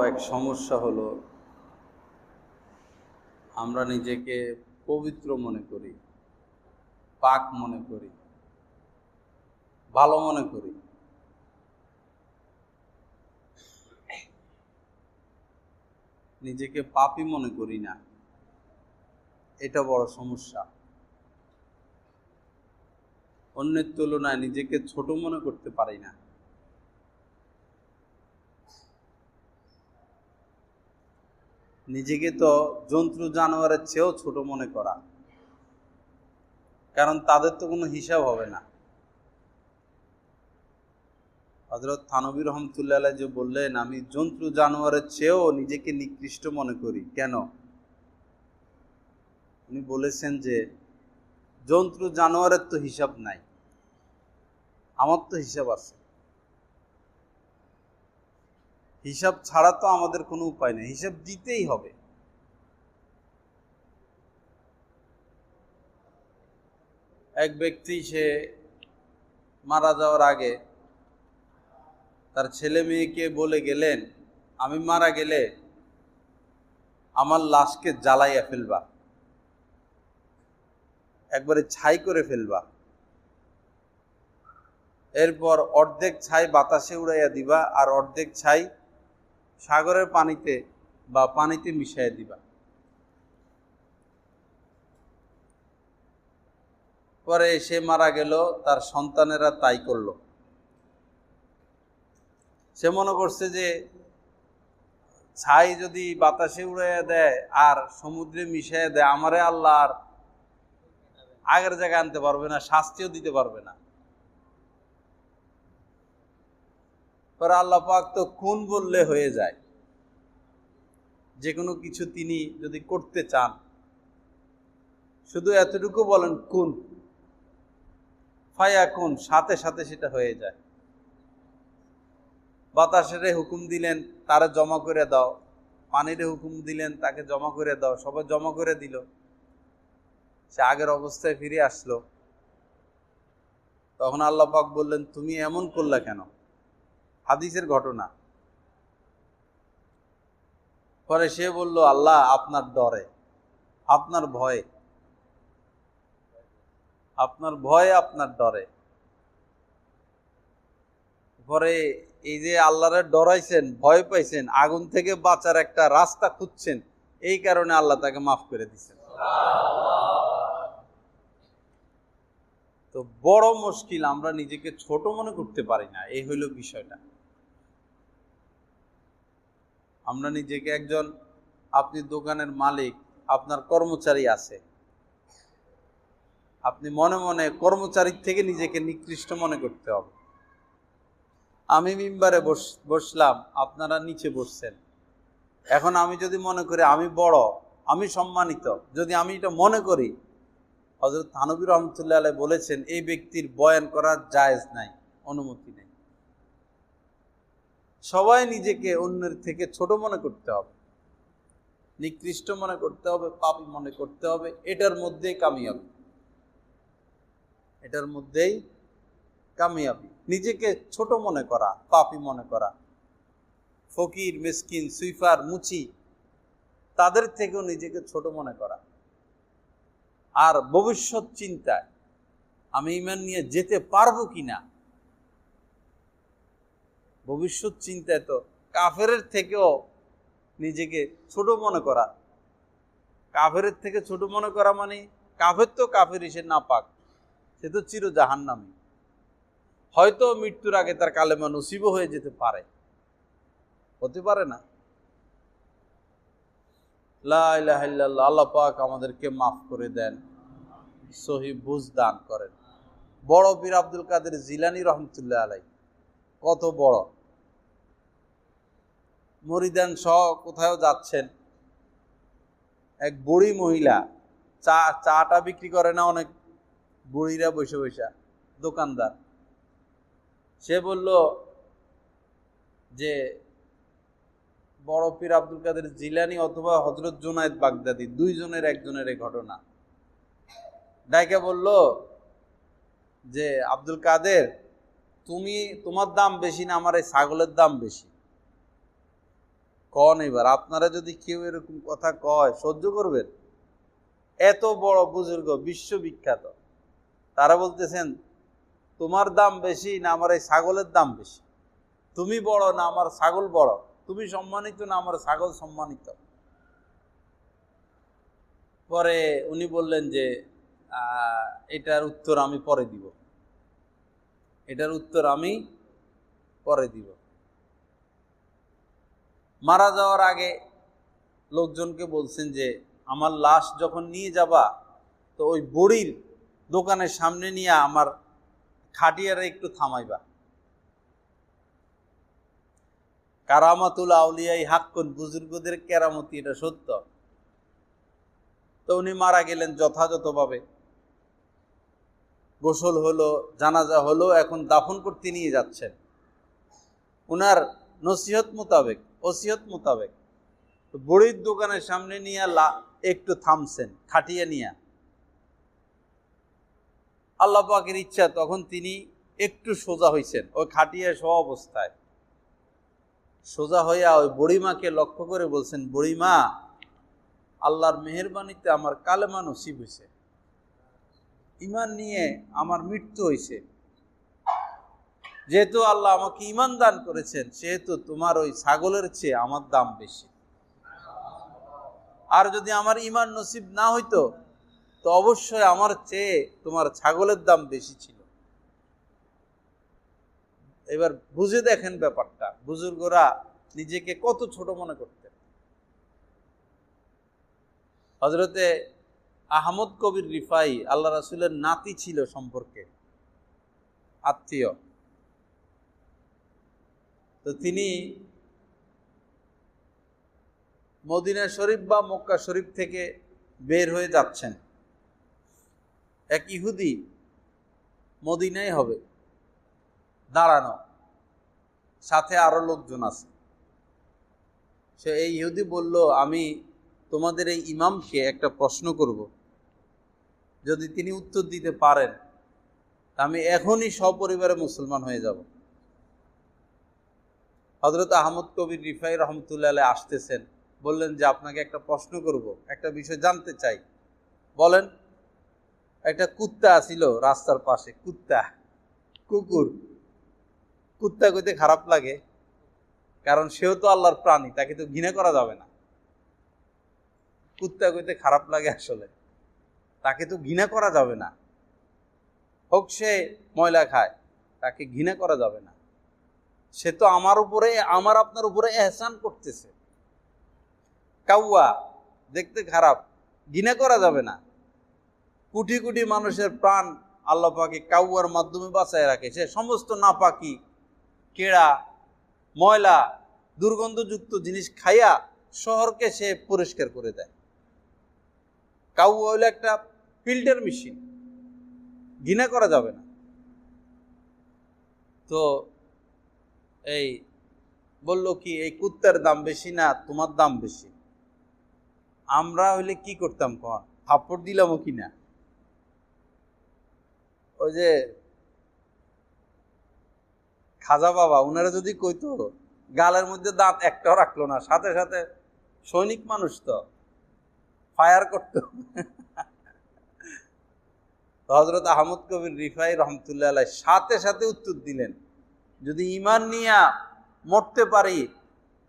এক সমস্যা হলো আমরা নিজেকে পবিত্র মনে করি, পাক মনে করি, ভালো মনে করি। নিজেকে পাপী মনে করি না, এটা বড় সমস্যা। অন্যের তুলনায় নিজেকে ছোট মনে করতে পারি না। নিজেকে তো জন্তু জানোয়ারের চেয়েও ছোট মনে করা, কারণ তাদের তো কোনো হিসাব হবে না। হযরত থানবী রহমতুল্লাহ আলাইহি যে বললেন, আমি জন্তু জানোয়ারের চেয়েও নিজেকে নিকৃষ্ট মনে করি। কেন? উনি বলেছেন যে জন্তু জানোয়ারের তো হিসাব নাই, আমার তো হিসাব আছে। হিসাব ছাড়া তো আমাদের কোনো উপায় নেই, হিসাব দিতেই হবে। এক ব্যক্তি সে মারা যাওয়ার আগে তার ছেলে মেয়েকে বলে গেলেন, আমি মারা গেলে আমার লাশকে জ্বালাইয়া ফেলবা, একবারে ছাই করে ফেলবা, এরপর অর্ধেক ছাই বাতাসে উড়াইয়া দিবা আর অর্ধেক ছাই সাগরের পানিতে বা পানিতে মিশাইয়া দিবা। পরে সে মারা গেল, তার সন্তানেরা তাই করলো। সে মনে করছে যে ছাই যদি বাতাসে উড়াইয়া দেয় আর সমুদ্রে মিশাইয়া দেয়, আমারে আল্লাহ আর আগের জায়গায় আনতে পারবে না, শাস্তিও দিতে পারবে না। পরে আল্লাহ পাক তো কুন বললে হয়ে যায়, যে কোনো কিছু তিনি যদি করতে চান শুধু এতটুকু বলেন কুন ফায়াকুন, সাথে সাথে সেটা হয়ে যায়। বাতাসের হুকুম দিলেন তারা জমা করে দাও, পানির হুকুম দিলেন তাকে জমা করে দাও, সবাই জমা করে দিল, সে আগের অবস্থায় ফিরে আসলো। তখন আল্লাহ পাক বললেন, তুমি এমন করলা কেন? হাদিসের ঘটনা। পরে সে বলল, আল্লাহ আপনার ডরে, আপনার ভয়ে, আপনার ভয়ে, আপনার ডরে। পরে এই যে আল্লাহরে ডরাইছেন, ভয় পাইছেন, আগুন থেকে বাঁচার একটা রাস্তা খুঁজছেন, এই কারণে আল্লাহ তাকে মাফ করে দিচ্ছেন। তো বড় মুশকিল, আমরা নিজেকে ছোট মনে করতে পারি না, এই হইল বিষয়টা। আমরা নিজেকে একজন, আপনি দোকানের মালিক, আপনার কর্মচারী আছে, আপনি মনে মনে কর্মচারীর থেকে নিজেকে নিকৃষ্ট মনে করতে হবে। আমি মিম্বারে বসলাম, আপনারা নিচে বসছেন, এখন আমি যদি মনে করি আমি বড়, আমি সম্মানিত, যদি আমি এটা মনে করি, হযরত থানবী রহমতুল্লাহ আলাইহি বলেছেন এই ব্যক্তির বয়ান করা জায়েজ নাই, অনুমতি নেই। সবাই নিজেকে অন্যের থেকে ছোট মনে করতে হবে, নিকৃষ্ট মনে করতে হবে, পাপী মনে করতে হবে। এটার মধ্যেই কামিয়াবি, এটার মধ্যেই কামিয়াবি। নিজেকে ছোট মনে করা, পাপী মনে করা, ফকির, মিসকিন, সুইফার, মুচি, তাদের থেকেও নিজেকে ছোট মনে করা। আর ভবিষ্যৎ চিন্তায় আমি ঈমান নিয়ে যেতে পারবো কিনা, ভবিষ্যৎ চিন্তায় তো কাফেরের থেকেও নিজেকে ছোট মনে করা। কাফেরের থেকে ছোট মনে করা মানে, কাফের তো কাফের, সে নাপাক, সে তো চির জাহান্নামী। হয়তো মৃত্যুর আগে তার কালেমা নসিব হয়ে যেতে পারে, হতে পারে না? লা ইলাহা ইল্লাল্লাহ। আল্লাহ পাক আমাদেরকে মাফ করে দেন, সহি বুঝ দান করেন। বড় পীর আব্দুল কাদের জিলানী রহমতুল্লাহ আলাইহি কত বড়, মুরিদান সহ কোথাও যাচ্ছেন, এক বুড়ি মহিলা চাটা বিক্রি করে না, অনেক বুড়িরা বসে বসে, দোকানদার, সে বলল যে বড় পীর আব্দুল কাদের জিলানী অথবা হযরত জুনায়েদ বাগদাদি, দুইজনের একজনের এই ঘটনা। ডাইকা বলল যে আব্দুল কাদের, তোমার দাম বেশি না আমার এই ছাগলের দাম বেশি? কন এবার আপনারা যদি কেউ এরকম কথা কয় সহ্য করবেন? এত বড় বুজুর্গ, বিশ্ববিখ্যাত, তারা বলতেছেন তোমার দাম বেশি না আমার এই ছাগলের দাম বেশি? তুমি বড় না আমার ছাগল বড়? তুমি সম্মানিত না আমার ছাগল সম্মানিত? পরে উনি বললেন যে এটার উত্তর আমি পরে দিব, এটার উত্তর আমি পরে দিব। মারা যাওয়ার আগে লোকজনকে বলছেন যে আমার লাশ যখন নিয়ে যাবা তো ওই বুড়ির দোকানের সামনে নিয়ে আমার খাটিয়ারে একটু থামাইবা। কারামাতুল আউলিয়াই হাক্কুন, বুজুর্গদের কেরামতি, এটা সত্য। তো উনি মারা গেলেন যথাযথভাবে, গোসল হলো, জানাজা হলো, এখন দাফন করতে নিয়ে যাচ্ছেন। উনার নসিহত মোতাবেক, ওসিয়ত মোতাবেক বুড়ির দোকানের সামনে নিয়ে একটু থামছেন খাটিয়ে নিয়ে। আল্লাহ পাকের ইচ্ছা তখন তিনি একটু সোজা হইছেন, ওই খাটিয়ে সহ অবস্থায় সোজা হইয়া ওই বুড়িমাকে লক্ষ্য করে বলছেন, বুড়িমা, আল্লাহর মেহেরবানিতে আমার কালেমা নসিব হয়েছে, ঈমান নিয়ে আমার মৃত্যু হয়েছে। যেহেতু আল্লাহ আমাকে ঈমান দান করেছেন, সেহেতু তোমার ওই ছাগলের চেয়ে আমার দাম বেশি। আর যদি আমার ঈমান নসিব না হইতো তো অবশ্যই আমার চেয়ে তোমার ছাগলের দাম বেশি ছিল। এবার বুঝে দেখেন ব্যাপারটা, বুজুর্গরা নিজেকে কত ছোট মনে করতেন। হযরতে আহমদ কবির রিফাই আল্লাহ রাসূলের নাতি ছিল সম্পর্কে, আত্মীয়। তো তিনি মদিনা শরীফ বা মক্কা শরীফ থেকে বের হয়ে যাচ্ছেন। এক ইহুদি মদিনায় হবে দাঁড়ানো, সাথে আরো লোকজন আছে। সে এই ইহুদি বলল, আমি তোমাদের এই ইমামকে একটা প্রশ্ন করব, যদি তিনি উত্তর দিতে পারেন আমি এখনই সপরিবারে মুসলমান হয়ে যাব। হযরত আহমদ কবির রিফাই রহমতুল্লাহ আলাইহি আসতেছেন, বললেন যে আপনাকে একটা প্রশ্ন করব, একটা বিষয় জানতে চাই, বলেন। একটা কুত্তা ছিল রাস্তার পাশে, কুকুর। কুত্তা কইতে খারাপ লাগে, কারণ সেও তো আল্লাহর প্রাণী, তাকে তো ঘৃণা করা যাবে না। কুত্তা কইতে খারাপ লাগে, আসলে তাকে তো ঘৃণা করা যাবে না। হোক সে ময়লা খায়, তাকে ঘৃণা করা যাবে না। সে তো আমার উপরে, আমার আপনার উপরে এহসান করতেছে। কাউয়া দেখতে খারাপ, ঘৃণা করা যাবে না। কোটি কোটি মানুষের প্রাণ আল্লাহ পাকে কাউয়ার মাধ্যমে বাঁচায় রাখে। সে সমস্ত নাপাকি, কেড়া, ময়লা, দুর্গন্ধযুক্ত জিনিস খাইয়া শহরকে সে পরিষ্কার করে দেয়। কাউয়া হইল একটা ফিল্টার মেশিন, ঘৃণা করা যাবে না। তো এই বলল কি, এই কুত্তার দাম বেশি না তোমার দাম বেশি? আমরা হইলে কি করতাম, কন থাপ্পড় দিলাম কি না? ওই যে খাজা বাবা, উনারা যদি কইতো, গালের মধ্যে দাঁত একটাও রাখলো না, সাথে সাথে সৈনিক মানুষ তো ফায়ার করতো। হযরত আহমদ কবির রিফাই রহমতুল্লাহ আলাইহি সাথে সাথে উত্তর দিলেন, যদি ঈমান নিয়া মরতে পারি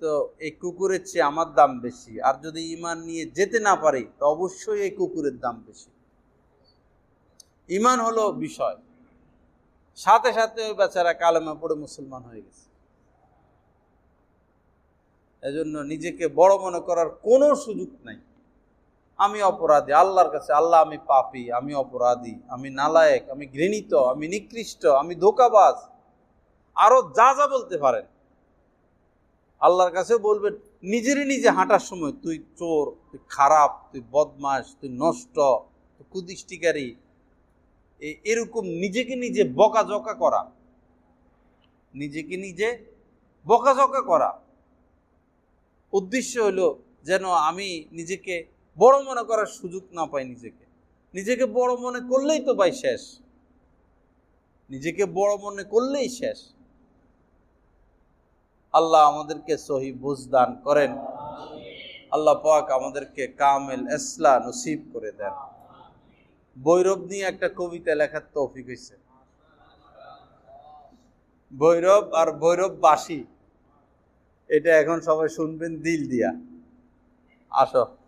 তো এই কুকুরের চেয়ে আমার দাম বেশি, আর যদি ঈমান নিয়ে যেতে না পারি তো অবশ্যই এই কুকুরের দাম বেশি। ঈমান হলো বিষয়। সাথে সাথে ওই বেচারা কালেমা পড়ে মুসলমান হয়ে গেছে। এজন্য নিজেকে বড় মনে করার কোনো সুযোগ নাই। আমি অপরাধী আল্লাহর কাছে, আল্লাহ আমি পাপী, আমি অপরাধী, আমি নালায়েক, আমি ঘৃণিত, আমি নিকৃষ্ট, আমি ধোঁকাবাজ, আরো যা যা বলতে পারেন আল্লাহর কাছে বলবেন। নিজেরই নিজে হাঁটার সময় তুই চোর, তুই খারাপ, তুই বদমাশ, তুই নষ্ট, তুই কুদৃষ্টিকারী, এরকম নিজেকে নিজে বকাঝকা করা, নিজেকে নিজে বকাঝকা করা। উদ্দেশ্য হলো যেন আমি নিজেকে বড় মনে করার সুযোগ না পাই। নিজেকে বড় মনে করলেই তো ভাই শেষ, নিজেকে বড় মনে করলেই শেষ। আল্লাহ আমাদেরকে সহি বুঝ দান করেন। আল্লাহ পাক আমাদেরকে কামেল ইসলাহ নসিব করে দেন। ভৈরব নিয়ে একটা কবিতা লেখার তৌফিক হয়েছে। ভৈরব আর ভৈরববাসী, এটা এখন সবাই শুনবেন দিল দিয়া। আসো।